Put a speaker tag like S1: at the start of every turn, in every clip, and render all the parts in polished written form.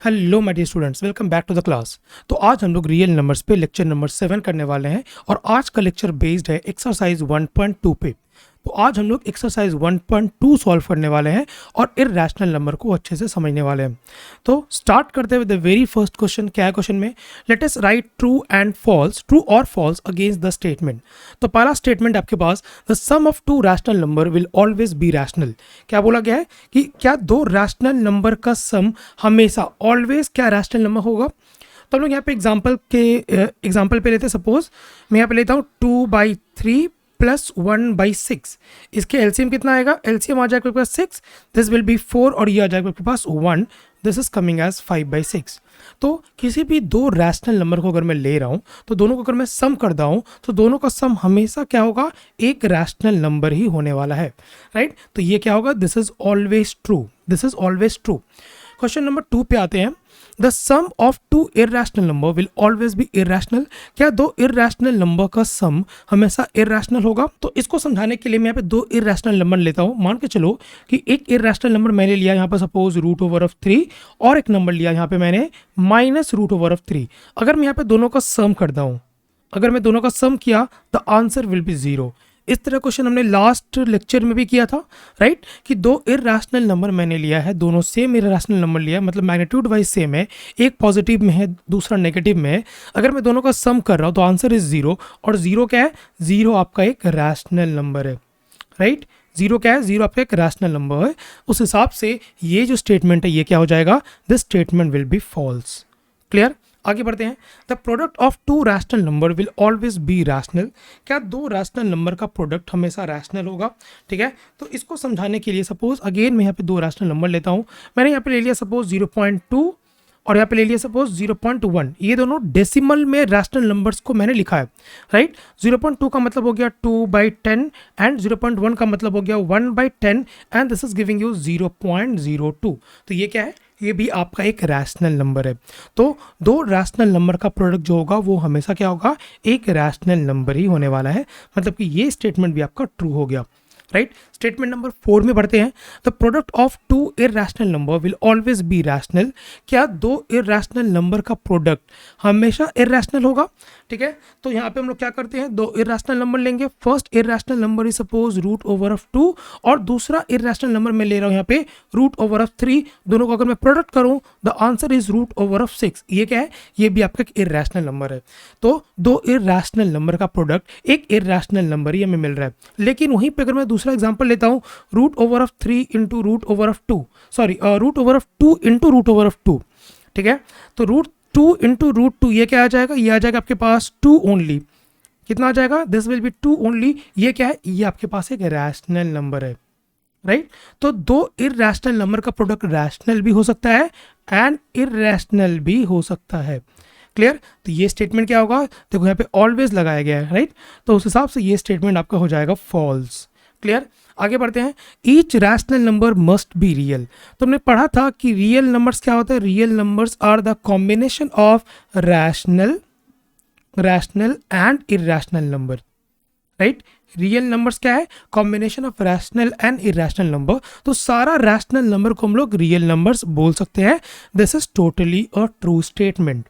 S1: Hello my dear students, welcome back to the class. तो आज हम लोग रियल नंबर्स पे लेक्चर नंबर 7 करने वाले हैं और आज का लेक्चर बेस्ड है एक्सरसाइज 1.2 पे। तो आज हम लोग एक्सरसाइज 1.2 सॉल्व करने वाले हैं और इररेशनल नंबर को अच्छे से समझने वाले हैं। तो स्टार्ट करते हैं with the very first question. क्या है क्वेश्चन में? Let us write true and false, true और फॉल्स अगेंस्ट द स्टेटमेंट। तो पहला स्टेटमेंट आपके पास, the sum of two rational number will always be rational. क्या बोला गया है कि क्या दो रैशनल नंबर का सम हमेशा ऑलवेज क्या रैशनल नंबर होगा। तो हम लोग यहाँ पे एग्जाम्पल पे लेते हैं। सपोज मैं यहाँ पे लेता हूँ 2/3 प्लस 1/6। इसके एलसीएम कितना आएगा? एलसीएम आ जाएगा आपके पास 6, दिस विल बी 4 और ये आ जाएगा आपके पास 1, दिस इज कमिंग एज 5/6। तो किसी भी दो रैशनल नंबर को अगर मैं ले रहा हूँ तो दोनों को अगर मैं सम करता हूँ तो दोनों का सम हमेशा क्या होगा? एक रैशनल नंबर ही होने वाला है, राइट। तो ये क्या होगा? This is always true, this is always true. Question number 2 पे आते हैं। The sum of two irrational number will always be irrational. क्या दो इररेशनल नंबर का सम हमेशा इररेशनल होगा? तो इसको समझाने के लिए मैं यहाँ पे दो इररेशनल नंबर लेता हूँ। मान के चलो कि एक इररेशनल नंबर मैंने लिया यहाँ पर सपोज √3 और एक नंबर लिया यहाँ पे मैंने -√3। अगर मैं यहाँ पे दोनों का सम करता हूँ, अगर मैं दोनों का सम किया द आंसर विल बी 0। इस तरह क्वेश्चन हमने लास्ट लेक्चर में भी किया था, राइट, कि दो इररेशनल नंबर मैंने लिया है, दोनों सेम इररेशनल नंबर लिया है, मतलब मैग्नीट्यूड वाइज सेम है, एक पॉजिटिव में है दूसरा नेगेटिव में है। अगर मैं दोनों का सम कर रहा हूँ तो आंसर इज 0। और 0 क्या है? 0 आपका एक रैशनल नंबर है, राइट। 0 क्या है? 0 आपका एक रैशनल नंबर है। उस हिसाब से ये जो स्टेटमेंट है ये क्या हो जाएगा? This statement will be false. Clear? आगे बढ़ते हैं। The product of two rational number will always be rational. क्या दो रैशनल नंबर का प्रोडक्ट हमेशा रैशनल होगा? ठीक है, तो इसको समझाने के लिए सपोज अगेन मैं यहाँ पे दो रैशनल नंबर लेता हूँ। मैंने यहाँ पे ले लिया सपोज 0.2 और यहाँ पे ले लिया सपोज 0.1। ये दोनों डेसिमल में रैशनल नंबर्स को मैंने लिखा है, राइट। 0.2 का मतलब हो गया 2/10 एंड 0.1 का मतलब हो गया 1/10 and this is giving you 0.02। तो ये क्या है? ये भी आपका एक रैशनल नंबर है। तो दो रैशनल नंबर का प्रोडक्ट जो होगा वो हमेशा क्या होगा? एक रैशनल नंबर ही होने वाला है। मतलब कि ये स्टेटमेंट भी आपका ट्रू हो गया, राइट। स्टेटमेंट नंबर 4 में बढ़ते हैं। The product of two irrational number will always be rational. क्या दो इररेशनल नंबर का प्रोडक्ट हमेशा इररेशनल होगा? ठीक है, तो यहाँ पे हम लोग क्या करते हैं? दो इररेशनल नंबर लेंगे। First irrational number is suppose √2 और दूसरा इररेशनल नंबर मैं ले रहा हूँ यहाँ पे √3। दोनों को अगर मैं प्रोडक्ट करूँ द आंसर इज √6। ये क्या है? ये भी आपका एक इररेशनल नंबर है। तो दो इररेशनल नंबर का प्रोडक्ट एक इररेशनल नंबर ही हमें मिल रहा है। लेकिन वहीं पर अगर मैं दूसरा एग्जाम्पल लेता हूँ √3 इंटू √2, सॉरी √2 इंटू √2, ठीक है। तो √2 इंटू √2 ये क्या आ जाएगा? ये आ जाएगा आपके पास 2 ओनली। कितना आ जाएगा? This will be 2 only. ये क्या है? ये आपके पास एक रैशनल नंबर है, राइट। तो दो इररेशनल नंबर का प्रोडक्ट रैशनल भी हो सकता है एंड इररेशनल भी हो सकता है। क्लियर? तो ये स्टेटमेंट क्या होगा? देखो यहाँ पे ऑलवेज लगाया गया है, राइट। तो उस हिसाब से ये स्टेटमेंट आपका हो जाएगा फॉल्स। क्लियर? आगे बढ़ते हैं। Each rational number must be real. तो हमने पढ़ा था कि रियल नंबर्स क्या होता है? Real numbers are the combination of rational and irrational number, right. Real numbers क्या है? Combination of rational and irrational number. तो सारा रैशनल नंबर को हम लोग रियल नंबर्स बोल सकते हैं। This is totally a true statement.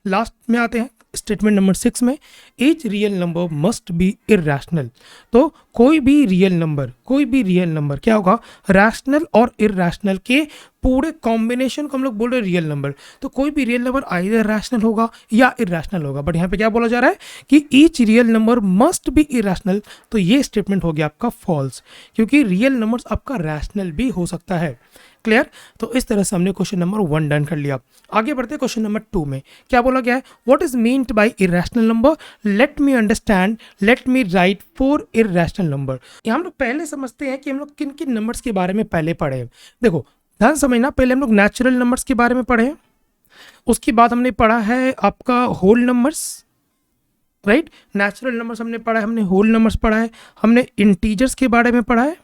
S1: Last में आते हैं स्टेटमेंट नंबर 6 में। Each real number must be irrational. तो कोई भी रियल नंबर क्या होगा? रैशनल और इररेशनल के पूरे कॉम्बिनेशन को हम लोग बोल रहे हैं रियल नंबर। तो कोई भी रियल नंबर आइदर रैशनल होगा या इररेशनल होगा। बट यहाँ पे क्या बोला जा रहा है कि each real number must be irrational. तो ये स्टेटमेंट हो गया आपका फॉल्स, क्योंकि रियल नंबर्स आपका रैशनल भी हो सकता है। क्लियर? तो इस तरह से हमने क्वेश्चन नंबर 1 डन कर लिया। आगे बढ़ते हैं क्वेश्चन नंबर 2 में। क्या बोला गया है? What is meant by irrational number? Let me understand, let me right 4 irrational number. हम लोग पहले समझते हैं कि हम लोग किन किन नंबर्स के बारे में पहले पढ़े हैं। देखो ध्यान समझना, पहले हम लोग नेचुरल नंबर्स के बारे में पढ़े हैं, उसके बाद हमने पढ़ा है आपका whole numbers, right. Natural numbers हमने पढ़ा है, हमने होल नंबर्स पढ़ा है, हमने इंटीजर्स के बारे में पढ़ा है,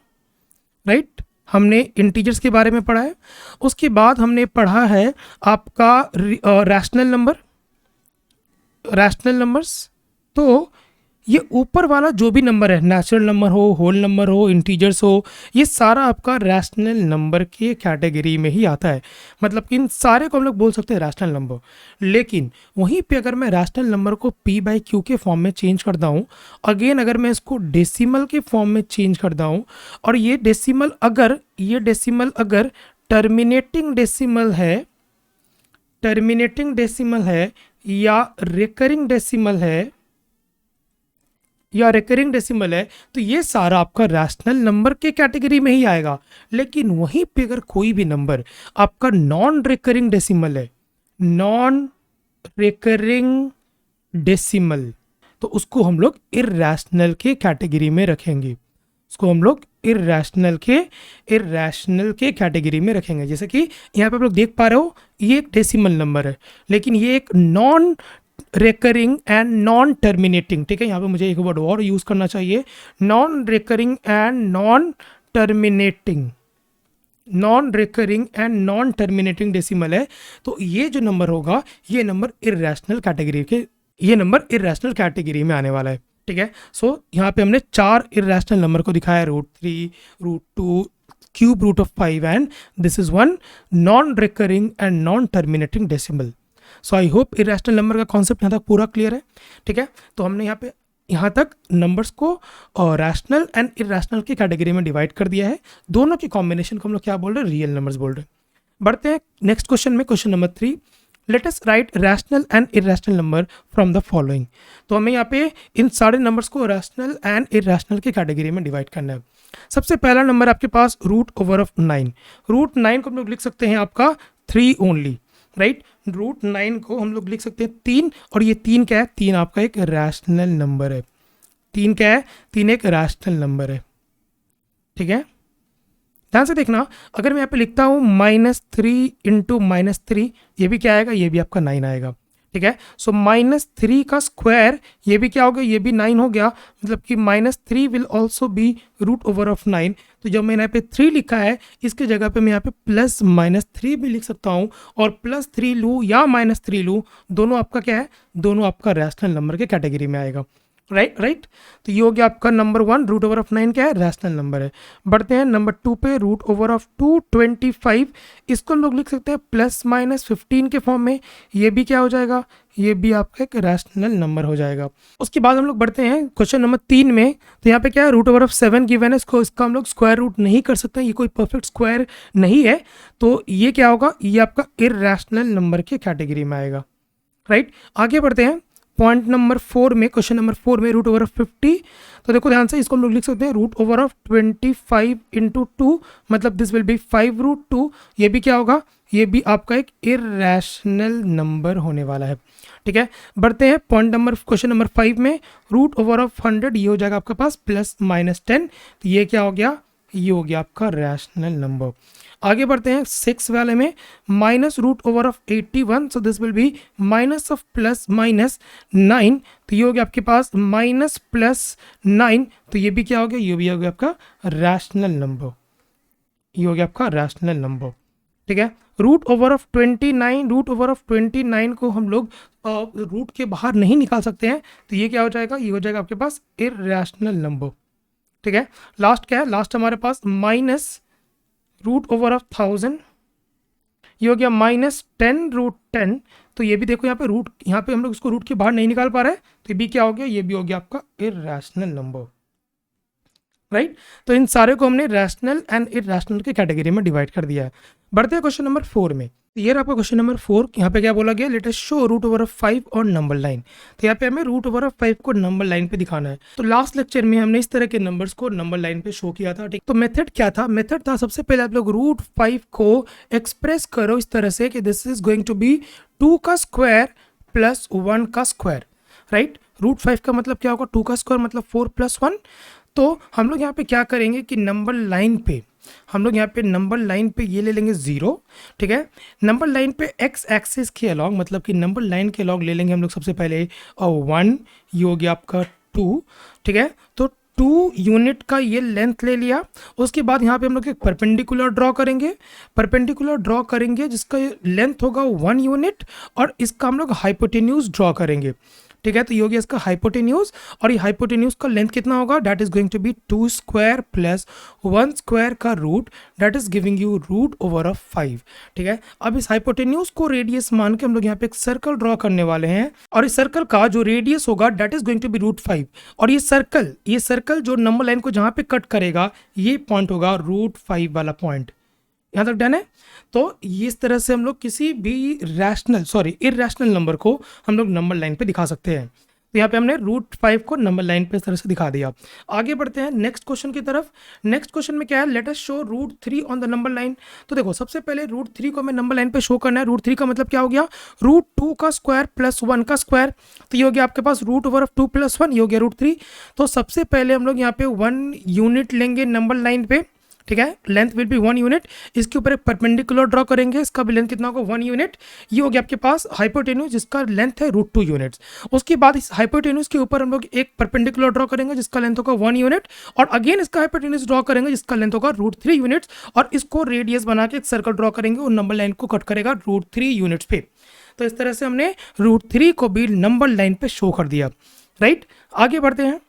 S1: राइट। हमने इंटीजर्स के बारे में पढ़ा है। उसके बाद हमने पढ़ा है आपका रैशनल नंबर्स। तो ये ऊपर वाला जो भी नंबर है, नेचुरल नंबर हो, होल नंबर हो, इंटीजर्स हो, ये सारा आपका रैशनल नंबर के कैटेगरी में ही आता है। मतलब कि इन सारे को हम लोग बोल सकते हैं रैशनल नंबर। लेकिन वहीं पे अगर मैं रैशनल नंबर को p बाई क्यू के फॉर्म में चेंज करता हूँ, अगेन अगर मैं इसको डेसिमल के फॉर्म में चेंज करता हूँ, और ये डेसिमल अगर टर्मिनेटिंग डेसिमल है या रिकरिंग डेसिमल है, तो ये सारा आपका रैशनल नंबर के कैटेगरी में ही आएगा। लेकिन वहीं पे अगर कोई भी नंबर आपका नॉन रिकरिंग डेसिमल, तो उसको हम लोग इर्रेशनल के कैटेगरी में रखेंगे। इर्रेशनल के कैटेगरी में रखेंगे। जैसे कि यहाँ पे आप लोग देख पा रहे हो, ये एक डेसिमल नंबर है, लेकिन ये एक non recurring and non terminating, ठीक है, यहाँ पे मुझे एक वर्ड और यूज करना चाहिए, non recurring and non terminating decimal है। तो ये जो नंबर होगा, ये नंबर इर्रेशनल कैटेगरी में आने वाला है, ठीक है। सो यहाँ पे हमने 4 इर्रेशनल नंबर को दिखाया, √3, √2, cube root of 5 and this is one non recurring and non terminating decimal. So I hope irrational number का कॉन्सेप्ट यहाँ तक पूरा क्लियर है, ठीक है। तो हमने यहाँ तक नंबर्स को रैशनल एंड इरेशनल की कैटेगरी में डिवाइड कर दिया है। दोनों के कॉम्बिनेशन को हम लोग क्या बोल रहे हैं, रियल नंबर्स बोल रहे हैं। बढ़ते हैं नेक्स्ट क्वेश्चन में, question number 3, late us right rational and irrational number from the following. तो हमें यहाँ पे इन सारे नंबर्स को रैशनल एंड इरेशनल की कैटेगरी में डिवाइड करना है। सबसे पहला नंबर आपके पास √9 को हम लोग लिख सकते हैं आपका 3 ओनली, राइट। √9 को हम लोग लिख सकते हैं 3, और ये 3 क्या है, 3 आपका एक रैशनल नंबर है। 3 क्या है, 3 एक रैशनल नंबर है, ठीक है। ध्यान से देखना, अगर मैं यहाँ पे लिखता हूँ -3 इंटू -3, ये भी क्या आएगा, ये भी आपका 9 आएगा, ठीक है। सो -3 का स्क्वायर, ये भी क्या हो गया, ये भी 9 हो गया, मतलब कि -3 विल ऑल्सो बी √9। तो जब मैंने यहाँ पे 3 लिखा है, इसके जगह पे मैं यहाँ पे +-3 भी लिख सकता हूँ, और +3 लूँ या -3 लूँ, दोनों आपका क्या है, दोनों आपका रैशनल नंबर के कैटेगरी में आएगा, राइट। तो ये हो गया आपका नंबर 1, √9 क्या है, रैशनल नंबर है। बढ़ते हैं नंबर 2 पे, √225, इसको हम लोग लिख सकते हैं +-15 के फॉर्म में, ये भी क्या हो जाएगा, ये भी आपका एक रैशनल नंबर हो जाएगा। उसके बाद हम लोग बढ़ते हैं क्वेश्चन नंबर 3 में। तो यहाँ पे क्या है, √7 गिवन है, इसका हम लोग स्क्वायर रूट नहीं कर सकते, ये कोई परफेक्ट स्क्वायर नहीं है, तो ये क्या होगा, ये आपका इर्रेशनल नंबर के कैटेगरी में आएगा, राइट। आगे बढ़ते हैं पॉइंट नंबर 4 में, क्वेश्चन नंबर 4 में √50। तो देखो ध्यान से, इसको हम लोग लिख सकते हैं √25 इंटू 2, मतलब दिस विल बी 5√2, ये भी क्या होगा, ये भी आपका एक इर्रेशनल नंबर होने वाला है, ठीक है। बढ़ते हैं पॉइंट नंबर, क्वेश्चन नंबर 5 में, √100, ये हो जाएगा आपके पास +-10, तो ये क्या हो गया, ये हो गया आपका रैशनल नंबर। आगे बढ़ते हैं 6 वाले में, -√81, सो दिस विल बी -9, तो ये हो गया आपके पास -+9, तो ये भी क्या हो गया, ये भी हो गया आपका रैशनल नंबर, ये हो गया आपका रैशनल नंबर, ठीक है। √29 को हम लोग रूट के बाहर नहीं निकाल सकते हैं, तो ये क्या हो जाएगा, ये हो जाएगा आपके पास इर्रेशनल नंबर, ठीक है। लास्ट क्या है, लास्ट हमारे पास -√1000, ये हो गया -10√10, तो ये भी देखो यहाँ पे हम लोग इसको रूट के बाहर नहीं निकाल पा रहे हैं, तो ये भी क्या हो गया, ये भी हो गया आपका इर्रेशनल नंबर, राइट। तो इन सारे को हमने रैशनल एंड इर्रेशनल की कैटेगरी में डिवाइड कर दिया है। बढ़ते हैं क्वेश्चन नंबर 4 में। तो ये आपका क्वेश्चन नंबर 4, यहाँ पे क्या बोला गया, लेट अस शो √5 और नंबर लाइन। तो यहाँ पे हमें √5 को नंबर लाइन पे दिखाना है। तो लास्ट लेक्चर में हमने इस तरह के नंबर्स को नंबर लाइन पे शो किया था, ठीक। तो मेथड क्या था, मेथड था सबसे पहले आप लोग √5 को एक्सप्रेस करो इस तरह से कि this is going to be 2 का स्क्वायर प्लस 1 का स्क्वायर, राइट। √5 का मतलब क्या होगा, 2 का स्क्वायर मतलब 4 + 1। तो हम लोग यहाँ पे क्या करेंगे कि नंबर लाइन पे हम लोग यहाँ पे नंबर लाइन पे ये ले लेंगे 0, ठीक है। नंबर लाइन पे x एक्सिस के अलॉन्ग, मतलब कि नंबर लाइन के अलॉन्ग ले लेंगे हम लोग सबसे पहले 1, ये हो गया आपका 2, ठीक है। तो 2 यूनिट का ये लेंथ ले लिया। उसके बाद यहाँ पे हम लोग एक परपेंडिकुलर ड्रॉ करेंगे जिसका लेंथ होगा 1 यूनिट, और इसका हम लोग हाइपोटेन्यूज ड्रॉ करेंगे। ठीक है। तो ये हो गया इसका हाइपोटेन्यूज, और ये हाइपोटेन्यूज का लेंथ कितना होगा, that is going to be 2 square plus 1 square का root, that is giving you root over of 5। ठीक है। अब इस हाइपोटेन्यूज को रेडियस मान के हम लोग यहाँ पे एक सर्कल ड्रॉ करने वाले हैं, और इस सर्कल का जो रेडियस होगा that is going to be root 5, और ये सर्कल जो नंबर लाइन को जहाँ पे कट करेगा ये पॉइंट होगा रूट 5 वाला पॉइंट। यहाँ तक डन है। तो इस तरह से हम लोग किसी भी इरेशनल नंबर को हम लोग नंबर लाइन पे दिखा सकते हैं। तो यहाँ पे हमने रूट 5 को नंबर लाइन पे इस तरह से दिखा दिया। आगे बढ़ते हैं नेक्स्ट क्वेश्चन की तरफ। नेक्स्ट क्वेश्चन में क्या है, let us show root 3 on the number line. तो देखो सबसे पहले रूट 3 को हमें नंबर लाइन पे शो करना है। रूट 3 का मतलब क्या हो गया, रूट 2 का स्क्वायर प्लस 1 का स्क्वायर। तो ये हो गया आपके पास रूट ओवर ऑफ 2 + 1, ये हो गया रूट 3। तो सबसे पहले हम लोग यहाँ पे 1 यूनिट लेंगे नंबर लाइन पे। ठीक है, लेंथ विल बी 1 यूनिट। इसके ऊपर एक परपेंडिकुलर ड्रॉ करेंगे, इसका भी लेंथ कितना होगा 1 यूनिट। ये हो गया आपके पास हाइपोटेन्यूज जिसका लेंथ है रूट 2 यूनिट्स। उसके बाद इस हाइपोटेन्यूज के ऊपर हम लोग एक परपेंडिकुलर ड्रॉ करेंगे जिसका लेंथ होगा 1 यूनिट, और अगेन इसका हाइपोटेन्यूज ड्रॉ करेंगे जिसका लेंथ होगा रूट 3 यूनिट्स, और इसको रेडियस बना के एक सर्कल ड्रॉ करेंगे और नंबर लाइन को कट करेगा रूट 3 यूनिट्स पे। तो इस तरह से हमने रूट 3 को भी नंबर लाइन पे शो कर दिया। राइट, आगे बढ़ते हैं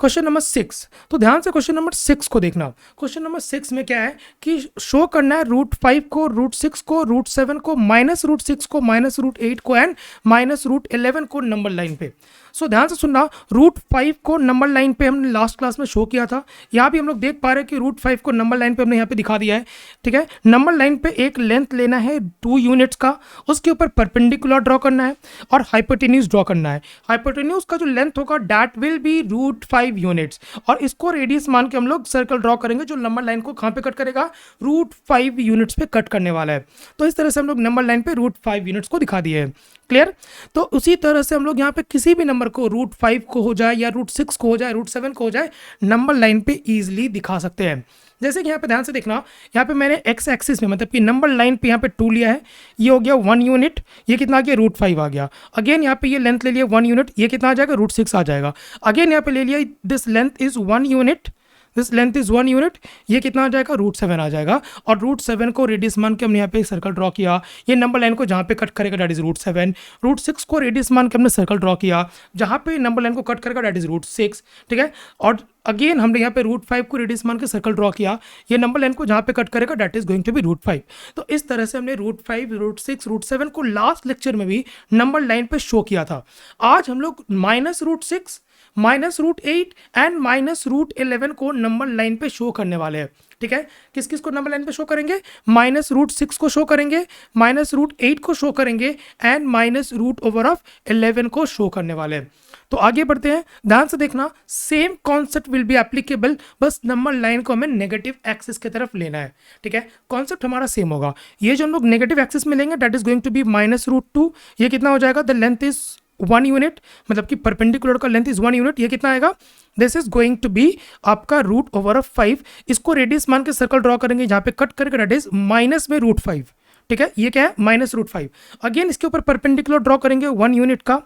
S1: क्वेश्चन नंबर 6। तो ध्यान से क्वेश्चन नंबर 6 को देखना। क्वेश्चन नंबर 6 में क्या है कि शो करना है रूट 5 को, रूट 6 को, रूट 7 को, माइनस रूट 6 को, माइनस रूट 8 को एंड माइनस रूट 11 को नंबर लाइन पे। सो ध्यान से सुनना, रूट 5 को नंबर लाइन पे हमने लास्ट क्लास में शो किया था। यहाँ भी हम लोग देख पा रहे हैं कि रूट 5 को नंबर लाइन पे हमने यहाँ पे दिखा दिया है। ठीक है, नंबर लाइन पे एक लेंथ लेना है 2 यूनिट्स का, उसके ऊपर परपेंडिकुलर ड्रॉ करना है और हाइपोटेन्यूज ड्रॉ करना है। हाइपोटेन्यूज का जो लेंथ होगा that will be root 5 units, और इसको रेडियस मान के हम लोग सर्कल ड्रॉ करेंगे जो नंबर लाइन को कहाँ पे कट करेगा, रूट 5 यूनिट्स पे कट करने वाला है। तो इस तरह से हम लोग नंबर लाइन पे रूट 5 यूनिट्स को दिखा दिए है। क्लियर। तो उसी तरह से हम लोग यहाँ पे किसी भी नंबर को रूट 5 को हो जाए या रूट 6 को हो जाए, रूट 7 को हो जाए, नंबर लाइन पे इजीली दिखा सकते हैं। जैसे कि यहाँ पे ध्यान से देखना, यहाँ पे मैंने एक्स एक्सिस में मतलब कि नंबर लाइन पे यहाँ पे 2 लिया है, ये हो गया 1 यूनिट, ये कितना आ गया रूट 5 आ गया। अगेन यहाँ पे ये लेंथ ले लिया 1 यूनिट, ये कितना आ जाएगा रूट 6 आ जाएगा। अगेन यहाँ पे ले लिया this length is 1 unit, this length is 1 unit, ये कितना आ जाएगा रूट 7 आ जाएगा। और रूट 7 को रेडियस मान के हमने यहाँ पे एक सर्कल ड्रॉ किया, ये नंबर लाइन को जहाँ पे कट करेगा दैट इज रूट 7। रूट 6 को रेडियस मान के हमने सर्कल ड्रॉ किया, जहाँ पे नंबर लाइन को कट करेगा दैट इज रूट 6। ठीक है, और अगेन हमने यहाँ पे रूट 5 को रेडियस मान के सर्कल ड्रॉ किया, ये नंबर लाइन को जहाँ पे कट करेगा that is going to be root 5। तो इस तरह से हमने रूट 5, रूट 6, रूट 7 को लास्ट लेक्चर में भी नंबर लाइन पे शो किया था। आज हम लोग minus root 6, minus root 8 and minus root 11 को नंबर लाइन पे शो करने वाले हैं। ठीक है, किस किस को नंबर लाइन पे शो करेंगे, माइनस रूट 6 को शो करेंगे, माइनस रूट 8 को शो करेंगे and minus root over of 11 को शो करने वाले हैं। तो आगे बढ़ते हैं, ध्यान से देखना, same concept will be applicable, बस नंबर लाइन को हमें नेगेटिव एक्सिस की तरफ लेना है। ठीक है, कॉन्सेप्ट हमारा सेम होगा। ये जो हम लोग नेगेटिव एक्सिस में लेंगे that is going to be minus root 2, ये कितना हो जाएगा, द लेंथ इज 1 यूनिट, मतलब कि परपेंडिकुलर का लेंथ इज 1 यूनिट, ये कितना आएगा, this is going to be आपका रूट ओवर ऑफ 5। इसको रेडियस मान के सर्कल ड्रॉ करेंगे जहाँ पे कट करेगा दैट इज माइनस में रूट 5। ठीक है, ये क्या है माइनस रूट 5। अगेन इसके ऊपर परपेंडिकुलर ड्रॉ करेंगे 1 यूनिट का।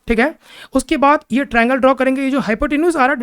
S1: ठीक है, उसके बाद ये ट्रायंगल ड्रॉ करेंगे, ये जो हाइपोटेन्यूज आ रहा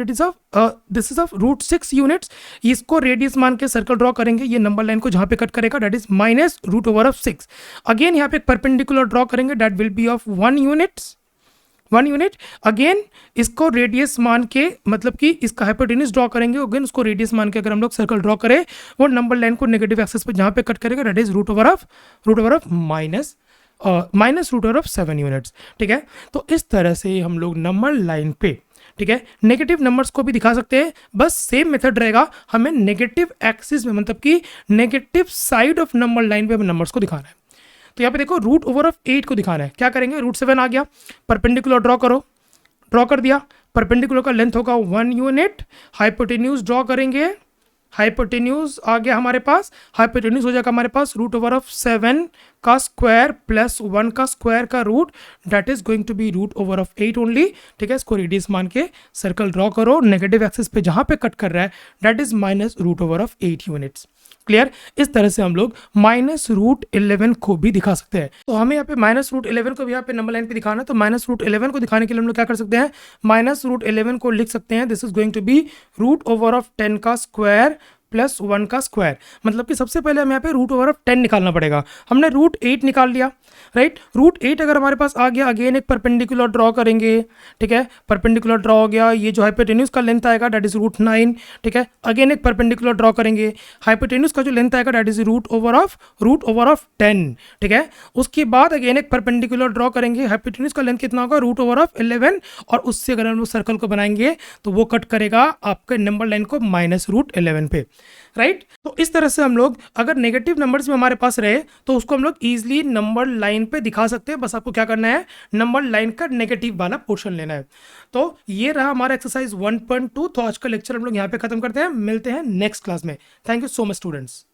S1: है this is of root 6 units, इसको रेडियस मान के सर्कल ड्रॉ करेंगे, ये नंबर लाइन को जहाँ पे कट करेगा that is minus root over of 6। Again यहाँ पे एक परपेंडिकुलर ड्रॉ करेंगे that will be of 1 unit. Again इसको रेडियस मान के मतलब कि इसका हाइपोटेन्यूज ड्रॉ करेंगे, अगेन उसको रेडियस मान के अगर हम लोग सर्कल ड्रॉ करें वो नंबर लाइन को नेगेटिव एक्सिस पे जहाँ पे कट करेगा that is root over of minus root over of 7 units. ठीक है, तो इस तरह से हम लोग नंबर लाइन पे, ठीक है, नेगेटिव नंबर्स को भी दिखा सकते हैं, बस सेम मेथड रहेगा, हमें नेगेटिव एक्सिस में मतलब कि negative side of number line पे हमें नंबर्स को दिखाना है। तो यहाँ पे देखो रूट ओवर ऑफ 8 को दिखाना है, क्या करेंगे, रूट 7 आ गया, परपेंडिकुलर ड्रॉ कर दिया, परपेंडिकुलर का लेंथ होगा 1 यूनिट, हाइपोटेन्यूज ड्रॉ करेंगे, हाइपोटेन्यूज आ गया हमारे पास, हाइपोटेन्यूज हो जाएगा हमारे पास रूट ओवर ऑफ 7 का स्क्वायर प्लस 1 का स्क्वायर का root, that is going to be root over of 8 only. ठीक है, इसको रेडियस मान के सर्कल ड्रॉ करो, नेगेटिव एक्सिस पे जहाँ पे कट कर रहा है that is minus root over of 8 units. Clear, इस तरह से हम लोग माइनस रूट 11 को भी दिखा सकते हैं। तो हमें यहाँ पे माइनस रूट 11 को भी यहाँ पे नंबर लाइन पे दिखाना है, तो माइनस रूट 11 को दिखाने के लिए हम लोग क्या कर सकते हैं, माइनस रूट 11 को लिख सकते हैं, this is going to be root over of 10 का स्क्वायर प्लस 1 का स्क्वायर, मतलब कि सबसे पहले हमें यहाँ पे रूट ओवर ऑफ 10 निकालना पड़ेगा। हमने रूट 8 निकाल लिया, राइट। रूट 8 अगर हमारे पास आ गया, अगेन एक परपेंडिकुलर ड्रॉ करेंगे, ठीक है। परपेंडिकुलर ड्रॉ हो गया, ये जो हाइपोटेन्यूज का लेंथ आएगा दैट इज रूट 9, ठीक है। अगेन एक परपेंडिकुलर ड्रॉ करेंगे, हाइपोटेन्यूज का जो लेंथ आएगा that is root over of 10, ठीक है। उसके बाद अगेन एक परपेंडिकुलर ड्रॉ करेंगे, हाइपोटेन्यूज का लेंथ कितना होगा, रूट ओवर ऑफ 11, और उससे अगर हम लोग सर्कल को बनाएंगे तो वो कट करेगा आपके नंबर लाइन को माइनस रूट 11 पे, राइट। तो इस तरह से हम लोग अगर नेगेटिव नंबर्स में हमारे पास रहे तो उसको हम लोग इजीली नंबर लाइन पे दिखा सकते हैं। बस आपको क्या करना है, नंबर लाइन का नेगेटिव वाला पोर्शन लेना है। तो ये रहा हमारा एक्सरसाइज 1.2। तो आज का लेक्चर हम लोग यहाँ पे खत्म करते हैं, मिलते हैं नेक्स्ट क्लास में। Thank you so much students.